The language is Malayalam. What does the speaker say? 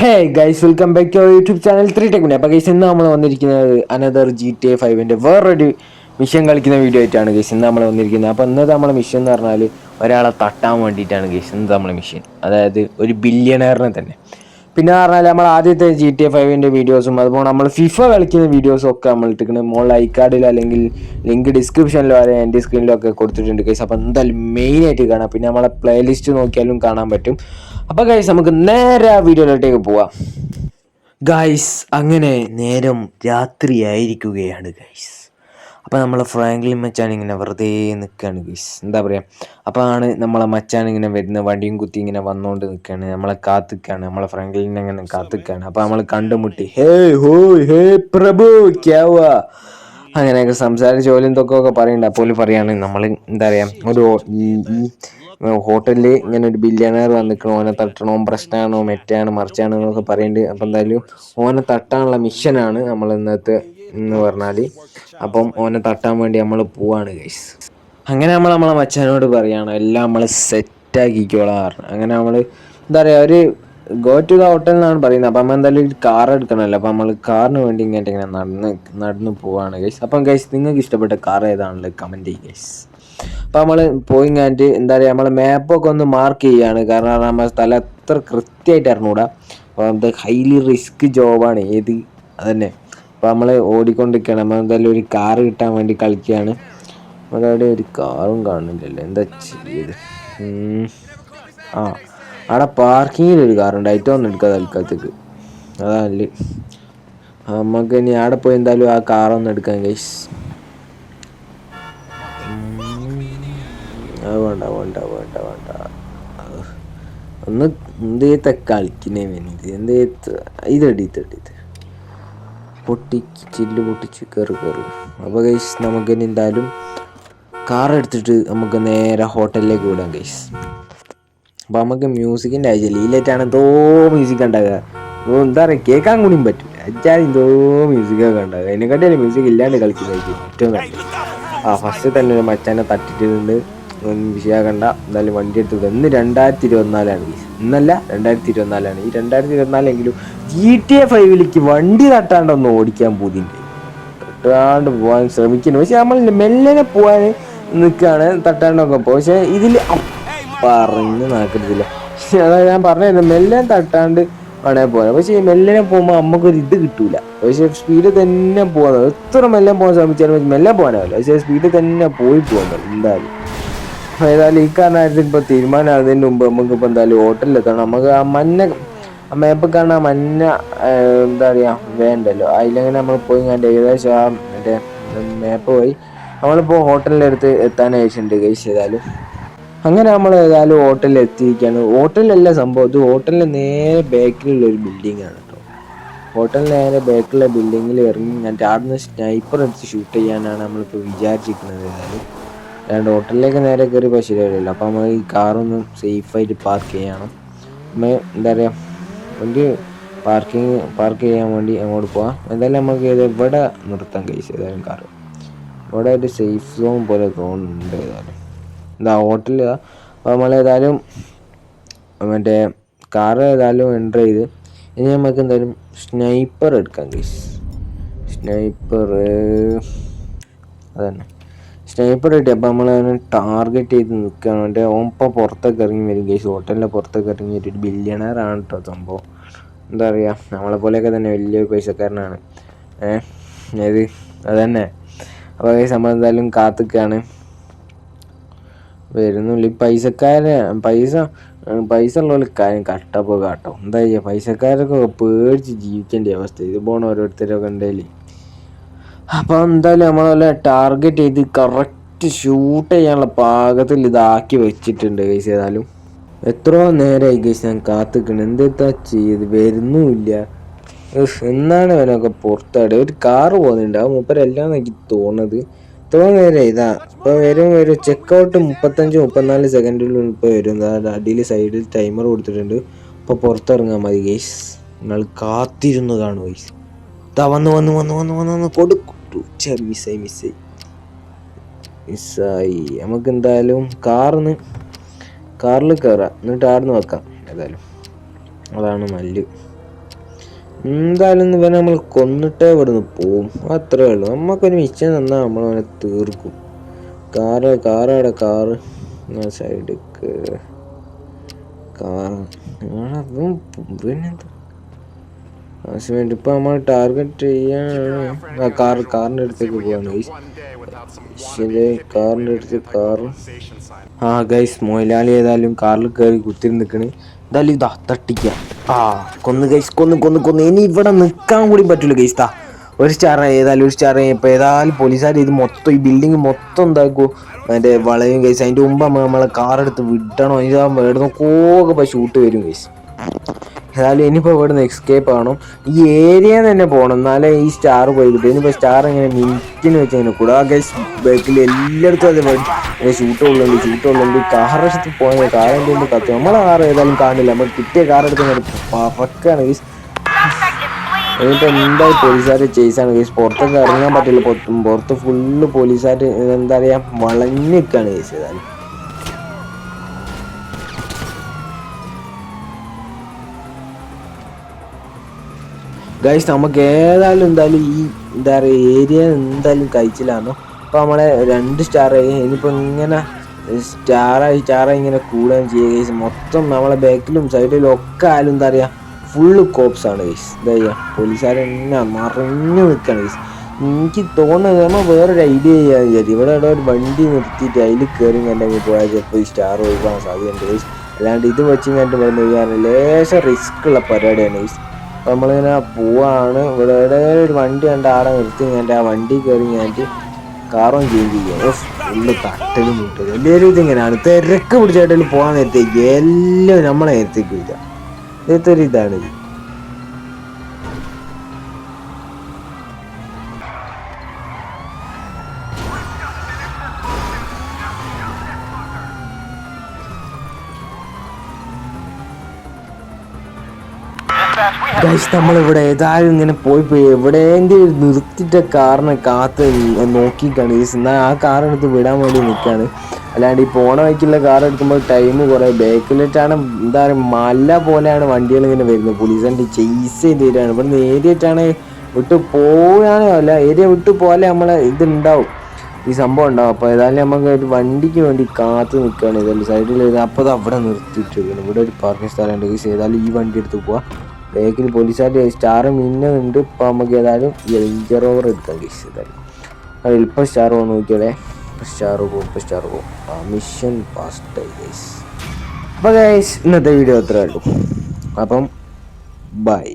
Hey guys, welcome back to our YouTube channel 3 Tech Minute. അപ്പോൾ ഗൈസ്, ഇന്ന് നമ്മൾ വന്നിരിക്കുന്നത് അനദർ GTA 5ൻ്റെ വേറൊരു മിഷൻ കളിക്കുന്ന വീഡിയോ ആയിട്ടാണ് ഗൈസ് ഇന്ന് നമ്മൾ വന്നിരിക്കുന്നത്. അപ്പോൾ ഇന്നത്തെ നമ്മളെ മിഷൻ എന്ന് പറഞ്ഞാൽ ഒരാളെ തട്ടാൻ വേണ്ടിയിട്ടാണ് ഗൈസ് ഇന്നത്തെ നമ്മളെ മിഷൻ. അതായത് ഒരു ബില്യണയറിനെ തന്നെ. പിന്നെ പറഞ്ഞാൽ നമ്മൾ ആദ്യത്തെ GTA 5ൻ്റെ വീഡിയോസും അതുപോലെ നമ്മൾ ഫിഫ കളിക്കുന്ന വീഡിയോസും ഒക്കെ നമ്മൾ ഇട്ടിരിക്കുന്നത് മോൾ ഐക്കാർഡിൽ അല്ലെങ്കിൽ ലിങ്ക് ഡിസ്ക്രിപ്ഷനിലോ അല്ലെങ്കിൽ എൻ്റെ സ്ക്രീനിലോ ഒക്കെ കൊടുത്തിട്ടുണ്ട് ഗൈസ്. അപ്പോൾ എന്തായാലും മെയിനായിട്ട് കാണാം. പിന്നെ നമ്മളെ പ്ലേലിസ്റ്റ് നോക്കിയാലും കാണാൻ പറ്റും. അപ്പോൾ ഗൈസ്, നമുക്ക് നേരെ ആ വീഡിയോയിലോട്ടേക്ക് പോവാം. ഗൈസ്, അങ്ങനെ നേരം രാത്രിയായിരിക്കുകയാണ് ഗൈസ്. അപ്പോൾ നമ്മളെ ഫ്രാങ്ക്ലിൻ മച്ചാൻ ഇങ്ങനെ വെറുതെ നിൽക്കുകയാണ് ഗൈസ്. എന്താ പറയുക, അപ്പോൾ ആണ് നമ്മളെ മച്ചാൻ ഇങ്ങനെ വരുന്ന വണ്ടിയും കുത്തി ഇങ്ങനെ വന്നുകൊണ്ട് നിൽക്കുകയാണ്. നമ്മളെ കാത്തിക്കുകയാണ്, നമ്മളെ ഫ്രാങ്ക്ലിനെ ഇങ്ങനെ കാത്തിക്കുകയാണ്. അപ്പോൾ നമ്മൾ കണ്ടുമുട്ടി. ഹേ ഹോയ് ഹേ പ്രഭു ക്യാവാ അങ്ങനെയൊക്കെ സംസാരിച്ച് ജോലിയും തൊക്കെ പറയുന്നുണ്ട്. അപ്പോൾ പറയാണ് നമ്മൾ എന്താ പറയുക, ഒരു ഹോട്ടലിൽ ഇങ്ങനെ ഒരു ബില്യണയർ വന്നിക്കണം, ഓനെ തട്ടണോ, പ്രശ്നമാണോ, മെറ്റാണ് മറിച്ചാണ് എന്നൊക്കെ പറയുന്നുണ്ട്. അപ്പം എന്തായാലും ഓനെ തട്ടാനുള്ള മിഷനാണ് നമ്മൾ ഇന്നത്തെ എന്ന് പറഞ്ഞാൽ. അപ്പം ഓനെ തട്ടാൻ വേണ്ടി നമ്മൾ പോവാണ് ഗൈസ്. അങ്ങനെ നമ്മളെ മച്ചാനോട് പറയാണ് എല്ലാം നമ്മൾ സെറ്റാക്കിക്കോളാം പറഞ്ഞു. അങ്ങനെ നമ്മൾ എന്താ പറയുക, ഒരു ഗോ ടു ദ ഹോട്ടൽ എന്നാണ് പറയുന്നത്. അപ്പം നമ്മൾ എന്തായാലും ഒരു കാർ എടുക്കണമല്ലോ. അപ്പം നമ്മൾ കാറിന് വേണ്ടി ഇങ്ങനെ നടന്ന് പോവാണ് ഗൈസ്. അപ്പം ഗൈസ്, നിങ്ങൾക്ക് ഇഷ്ടപ്പെട്ട കാർ ഏതാണല്ലോ കമൻറ്റ് ചെയ്യും ഗൈസ്. അപ്പോൾ നമ്മൾ പോയി കഴിഞ്ഞിട്ട് എന്താ പറയുക, നമ്മളെ മാപ്പൊക്കെ ഒന്ന് മാർക്ക് ചെയ്യുകയാണ്. കാരണം നമ്മൾ സ്ഥലം എത്ര കൃത്യമായിട്ട് അറിഞ്ഞുകൂടാ. അപ്പോൾ അത് ഹൈലി റിസ്ക് ജോബാണ് ഏത് അതന്നെ. അപ്പോൾ നമ്മൾ ഓടിക്കൊണ്ടിരിക്കുകയാണ്. നമ്മൾ എന്തായാലും ഒരു കാറ് കിട്ടാൻ വേണ്ടി കളിക്കുകയാണ്. നമ്മളവിടെ ഒരു കാറും കാണുന്നില്ലല്ലോ, എന്താ ചെയ്ത്. അവിടെ പാർക്കിങ്ങിൽ ഒരു കാറുണ്ട്, ഐറ്റം ഒന്നും എടുക്കാതെ തൽക്കാലത്തേക്ക്. അതല്ലേ നമുക്ക് ഇനി അവിടെ പോയി എന്തായാലും ആ കാറൊന്നും എടുക്കാം ഗൈസ്. വേണ്ട വേണ്ട വേണ്ട വേണ്ട ഒന്ന് എന്തേത്തെ കളിക്കുന്നേ വേണ്ടി ഇതെടി പൊട്ടിച്ച് ചില്ല് പൊട്ടിച്ച് കയറി. അപ്പോൾ ഗൈസ്, നമുക്കിനി എന്തായാലും കാർ എടുത്തിട്ട് നമുക്ക് നേരെ ഹോട്ടലിലേക്ക് വിടാം ഗൈസ്. അപ്പോൾ നമുക്ക് മ്യൂസിക്കിൻ്റെ ആവശ്യമില്ല. ഈ ലേറ്റാണ് എന്തോ മ്യൂസിക് ഉണ്ടാകുക. എന്താ പറയുക, കേൾക്കാൻ കൂടിയും പറ്റില്ല. അച്ഛാൽ എന്തോ മ്യൂസിക്കൊക്കെ ഉണ്ടാകുക. അതിനെക്കാട്ടിയാണ് മ്യൂസിക് ഇല്ലാണ്ട് കളിക്കുന്നതായിരിക്കും ഏറ്റവും നല്ലത്. ഫസ്റ്റ് തന്നെ ഒരു മച്ചാനെ തട്ടിട്ടുണ്ട്, വിഷയാക്കണ്ട. എന്തായാലും വണ്ടി എടുത്ത് വിടുക. ഇന്ന് 2024 ഇന്നല്ല 2024. ഈ 2024 GTA 5ലേക്ക് വണ്ടി തട്ടാണ്ടൊന്ന് ഓടിക്കാൻ പൂതിണ്ട്, തട്ടാണ്ട് പോകാൻ ശ്രമിക്കുന്നു. പക്ഷെ നമ്മൾ മെല്ലനെ പോകാൻ നിൽക്കുകയാണ്, തട്ടാണ്ടൊക്കെ പോകും. പക്ഷെ ഇതിൽ പറഞ്ഞ് നാക്കരുതില്ല. അതായത് ഞാൻ പറഞ്ഞത് മെല്ലനെ തട്ടാണ്ട് വേണേ പോകാൻ. പക്ഷേ ഈ മെല്ലനെ പോകുമ്പോൾ നമുക്കൊരു ഇത് കിട്ടൂല. പക്ഷേ സ്പീഡ് തന്നെ പോകുന്നത്, എത്ര മെല്ലൻ പോകാൻ ശ്രമിച്ചാലും മെല്ലെ പോകാനാവില്ല. പക്ഷേ സ്പീഡ് തന്നെ പോകുന്നത് എന്തായാലും. ഏതായാലും ഈ കാരണമായിട്ട് ഇപ്പോൾ തീരുമാനമാകുന്നതിന് മുമ്പ് നമുക്കിപ്പോൾ എന്തായാലും ഹോട്ടലിലെത്തണം. നമുക്ക് ആ മേപ്പ് കാണാൻ മഞ്ഞ എന്താ പറയുക വേണ്ടല്ലോ, അതിലങ്ങനെ നമ്മൾ പോയി കണ്ട് ഏകദേശം ആ മറ്റേ മേപ്പ് പോയി നമ്മളിപ്പോൾ ഹോട്ടലിൻ്റെ എത്താനായിട്ടുണ്ട് ഗൈസ്. ഏതായാലും അങ്ങനെ നമ്മൾ ഏതായാലും ഹോട്ടലിൽ എത്തിയിരിക്കുകയാണ്. ഹോട്ടലിലല്ല സംഭവം, ഇത് ഹോട്ടലിൻ്റെ നേരെ ബാക്കിലുള്ള ഒരു ബിൽഡിംഗ് ആണ് കേട്ടോ. ഹോട്ടലിന് നേരെ ബാക്കിലുള്ള ബിൽഡിങ്ങിൽ ഇറങ്ങി എന്നിട്ട് അവിടുന്ന് സ്നൈപ്പർ എടുത്ത് ഷൂട്ട് ചെയ്യാനാണ് നമ്മളിപ്പോൾ വിചാരിച്ചിരിക്കുന്നത്. ഏതായാലും അല്ലാണ്ട് ഹോട്ടലിലേക്ക് നേരെ കയറി പോയി ശരിയാവില്ലല്ലോ. അപ്പോൾ നമ്മൾ ഈ കാറൊന്ന് സേഫായിട്ട് പാർക്ക് ചെയ്യണം. നമ്മൾ എന്താ പറയുക, വണ്ടി പാർക്ക് ചെയ്യാൻ വേണ്ടി അങ്ങോട്ട് പോവാം. എന്തായാലും നമുക്ക് ഇവിടെ നിർത്താൻ കഴിച്ചു. ഏതായാലും കാറ് ഇവിടെ ഒരു സേഫ് സോൺ പോലെ തോന്നുന്നുണ്ട്. ഏതായാലും എന്താ ഹോട്ടലിൽ. അപ്പോൾ നമ്മളേതായാലും മറ്റേ കാറ് ഏതായാലും എൻ്റർ ചെയ്ത് ഇനി നമുക്ക് എന്തായാലും സ്നൈപ്പർ എടുക്കാം ഗൈസ്. സ്നൈപ്പർ അതന്നെ സ്നൈപ്പർ കിട്ടി. അപ്പോൾ നമ്മൾ ടാർഗറ്റ് ചെയ്ത് നിൽക്കുകയാണ്. എൻ്റെ ഓപ്പം പുറത്തൊക്കെ ഇറങ്ങി വരും ഗൈസ്. ഹോട്ടലിൻ്റെ പുറത്തൊക്കെ ഇറങ്ങി ഒരു ബില്യണയറാണ് കേട്ടോ സംഭവം. എന്താ പറയുക, നമ്മളെ പോലെയൊക്കെ തന്നെ വലിയൊരു പൈസക്കാരനാണ്. ഏത് അതന്നെ. അപ്പോൾ ഗൈസ്, നമ്മൾ എന്തായാലും കാത്തിക്കുകയാണ്, വരുന്നില്ല. ഈ പൈസ ഉള്ള കാര്യം കട്ടപ്പോൾ കാട്ടോ. എന്താ ചെയ്യുക, പൈസക്കാരൊക്കെ പേടിച്ച് ജീവിക്കേണ്ട അവസ്ഥ ഇത് പോകണം ഓരോരുത്തരൊക്കെ ഉണ്ടെങ്കിൽ. അപ്പോൾ എന്തായാലും നമ്മളെ ടാർഗറ്റ് ചെയ്ത് കറക്റ്റ് ഷൂട്ട് ചെയ്യാനുള്ള പാകത്തിൽ ഇതാക്കി വെച്ചിട്ടുണ്ട് ഗൈസ്. ഏതായാലും എത്രയോ നേരമായി ഗൈസ് ഞാൻ കാത്തിക്കണം. എന്താ ചെയ്ത് വരുന്നുമില്ല. എന്നാണ് അവനൊക്കെ പുറത്താട് ഒരു കാറ് പോകുന്നുണ്ട്. ആ മൂപ്പരെല്ലാം എനിക്ക് തോന്നുന്നത് എത്രയോ നേരം ഇതാ ഇപ്പോൾ വരും. ചെക്കൗട്ട് 35-34 സെക്കൻഡിനുള്ളിൽ ഇപ്പോൾ വരും. അടിയിൽ സൈഡിൽ ടൈമർ കൊടുത്തിട്ടുണ്ട്. ഇപ്പോൾ പുറത്തിറങ്ങാൻ മതി ഗൈസ്. നിങ്ങൾ കാത്തിരുന്ന് കാണും ഗൈസ്. ഇതാ വന്ന് കൊടുക്കും. മിസ്സായി. നമുക്ക് എന്തായാലും കാറിൽ കയറാം, എന്നിട്ട് ആടുന്ന് വെക്കാം. ഏതായാലും അതാണ് നല്ലത്. എന്തായാലും ഇവനെ നമ്മൾ കൊന്നിട്ടേ ഇവിടുന്ന് പോവും. അത്രേ ഉള്ളൂ. നമുക്കൊരു മിച്ചം തന്നാൽ നമ്മളവനെ തീർക്കും. കാറാടെ കാറ് സൈഡിക്ക് കാർ പിന്നെന്താ വേണ്ടി ഇപ്പൊ നമ്മൾ ടാർഗറ്റ് ചെയ്യാണ്. കാറിന്റെ അടുത്തേക്ക് പോവാണ് ഗൈസ്. ശരി, കാറിന്റെ അടുത്ത് കാറ്. ഗൈസ്, മൊയിലാളി ഏതായാലും കാറിൽ കയറി കുത്തിരി നിൽക്കണ്. എന്തായാലും ഇതാ തട്ടിക്കാം. കൊന്ന് ഗൈസ്, കൊന്ന്. ഇനി ഇവിടെ നിൽക്കാൻ കൂടി പറ്റൂല ഗൈസ്. ഒരു സ്റ്റാർ ഏതായാലും ഒരു സ്റ്റാർ. ഇപ്പൊ ഏതായാലും പോലീസുകാർ ഇത് മൊത്തം ഈ ബിൽഡിങ് മൊത്തം എന്താക്കൂ അതിന്റെ വളയും ഗൈസ്. അതിന്റെ മുമ്പ് നമ്മളെ കാറെടുത്ത് വിടണോ? ഇതാ എവിടുന്നൊക്കെ ഷൂട്ട് വരും ഗൈസ്. ഏതായാലും ഇനിയിപ്പോൾ ഇവിടുന്ന് എസ്കേപ്പ് ആണോ? ഈ ഏരിയ തന്നെ പോകണം, എന്നാലേ ഈ സ്റ്റാർ പോയി കിട്ടും. ഇനിയിപ്പോൾ സ്റ്റാർ ഇങ്ങനെ മിനിറ്റിന് വെച്ച് അങ്ങനെ കൂടെ ഗൈസ്. ബാക്കിൽ എല്ലായിടത്തും അത് ഷൂട്ടുള്ളുണ്ട്. കാറെടുത്ത് പോയ കാറിൻ്റെ മുമ്പ് കത്തും. നമ്മളെ കാർ ഏതായാലും കാണില്ല. നമ്മൾ കിട്ടിയ കാറെടുത്ത് പറക്കാണ് ഗൈസ്. എന്നിട്ട് എന്തായാലും പോലീസുകാർ ചേസാണ് ഗൈസ്. പുറത്തൊക്കെ ഇറങ്ങാൻ പറ്റില്ല. പുറത്ത് ഫുള്ള് പോലീസുകാർ എന്താ പറയുക വളഞ്ഞ് നിൽക്കുകയാണ് ഗൈസ്. ഏതായാലും ഗൈസ്, നമുക്ക് എന്തായാലും ഈ എന്താ പറയുക ഏരിയ എന്തായാലും കഴിച്ചില്ലാന്നോ. അപ്പോൾ നമ്മളെ 2 സ്റ്റാർ ആയി. ഇനിയിപ്പോൾ ഇങ്ങനെ സ്റ്റാറായി ഇങ്ങനെ കൂടുകയും ചെയ്യുക ഗൈസ്. മൊത്തം നമ്മളെ ബാക്കിലും സൈഡിലും ഒക്കെ ആയാലും എന്താ പറയുക ഫുള്ള് കോപ്സ് ആണ് ഗൈസ്. എന്താ ചെയ്യുക, പോലീസുകാരെന്നെ മറിഞ്ഞു നിൽക്കുകയാണ് ഗൈസ്. എനിക്ക് തോന്നുന്നത് നമ്മൾ വേറൊരു ഐഡിയ ചെയ്യാൻ വിചാരിച്ചു. ഇവിടെ ഒരു വണ്ടി നിർത്തിയിട്ട് അതിൽ കയറി കണ്ടെങ്കിൽ പോയാൽ ചിലപ്പോൾ ഈ സ്റ്റാർ ഒഴിവാൻ സാധ്യതയുണ്ട് ഗൈസ്. അല്ലാണ്ട് ഇത് വെച്ച് കണ്ടിട്ട് വരുന്ന ഒഴിയാൻ ലേശം റിസ്ക് ഉള്ള പരിപാടിയാണ് ഗൈസ്. അപ്പോൾ നമ്മളിങ്ങനെ പോവാണ്. ഇവിടെ ഒരു വണ്ടി കണ്ട ആടെ നിർത്തി കഴിഞ്ഞാൽ ആ വണ്ടി കയറി കഴിഞ്ഞിട്ട് കാറും ചേഞ്ച് ചെയ്യാം. ഫുള്ള് തട്ടലും മുട്ടലും എല്ലാവരും ഇതിങ്ങനെയാണ്. തിരക്ക് പിടിച്ചായിട്ട് പോകാൻ നേരത്തേക്ക് എല്ലാം നമ്മളെ നേരത്തേക്ക് വരിക. ഇതൊരു ഇതാണ്. ഗൈസ്, നമ്മളിവിടെ ഏതായാലും ഇങ്ങനെ പോയി എവിടെയെങ്കിലും നിർത്തിയിട്ട കാറിനെ കാത്ത് നോക്കിക്കാണ് ഗൈസ്. എന്നാൽ ആ കാറെടുത്ത് വിടാൻ വേണ്ടി നിൽക്കുകയാണ്. അല്ലാണ്ട് ഈ പോണ വഴിക്കുള്ള കാർ എടുക്കുമ്പോൾ ടൈം കുറേ ബാക്കിലിട്ടാണ്. എന്താ പറയുക മല പോലെയാണ് വണ്ടികൾ ഇങ്ങനെ വരുന്നത്. പോലീസുകാരുടെ ചേസ് ചെയ്ത് തരികയാണ്. ഇവിടുന്ന് ഏരിയയിട്ടാണ് വിട്ട് പോവുകയാണോ അല്ല ഏരിയ വിട്ട് പോലെ നമ്മളെ ഇതുണ്ടാവും, ഈ സംഭവം ഉണ്ടാവും. അപ്പോൾ ഏതായാലും നമുക്ക് ഒരു വണ്ടിക്ക് വേണ്ടി കാത്ത് നിൽക്കുകയാണ്. ഏതായാലും സൈഡിൽ അപ്പോൾ അത് അവിടെ നിർത്തിയിട്ടിരിക്കണം. ഇവിടെ ഒരു പാർക്കിംഗ് സ്ഥലമുണ്ട് ഗൈസ്. ഏതായാലും ഈ വണ്ടി എടുത്ത് പോവാം. ബാക്കിൽ പോലീസുകാർ സ്റ്റാർ മിന്നുണ്ട്. ഇപ്പോൾ നമുക്ക് ഏതായാലും റേഞ്ചർ ഓവർ എടുക്കാം ഗൈസ്. ഏതായാലും എളുപ്പം സ്റ്റാർ പോകുന്ന നോക്കിയാലേ സ്റ്റാർ പോകും. Mission past guys. അപ്പോൾ ഗൈസ്, ഇന്നത്തെ വീഡിയോ അത്രേ ഉള്ളൂ. അപ്പം ബൈ.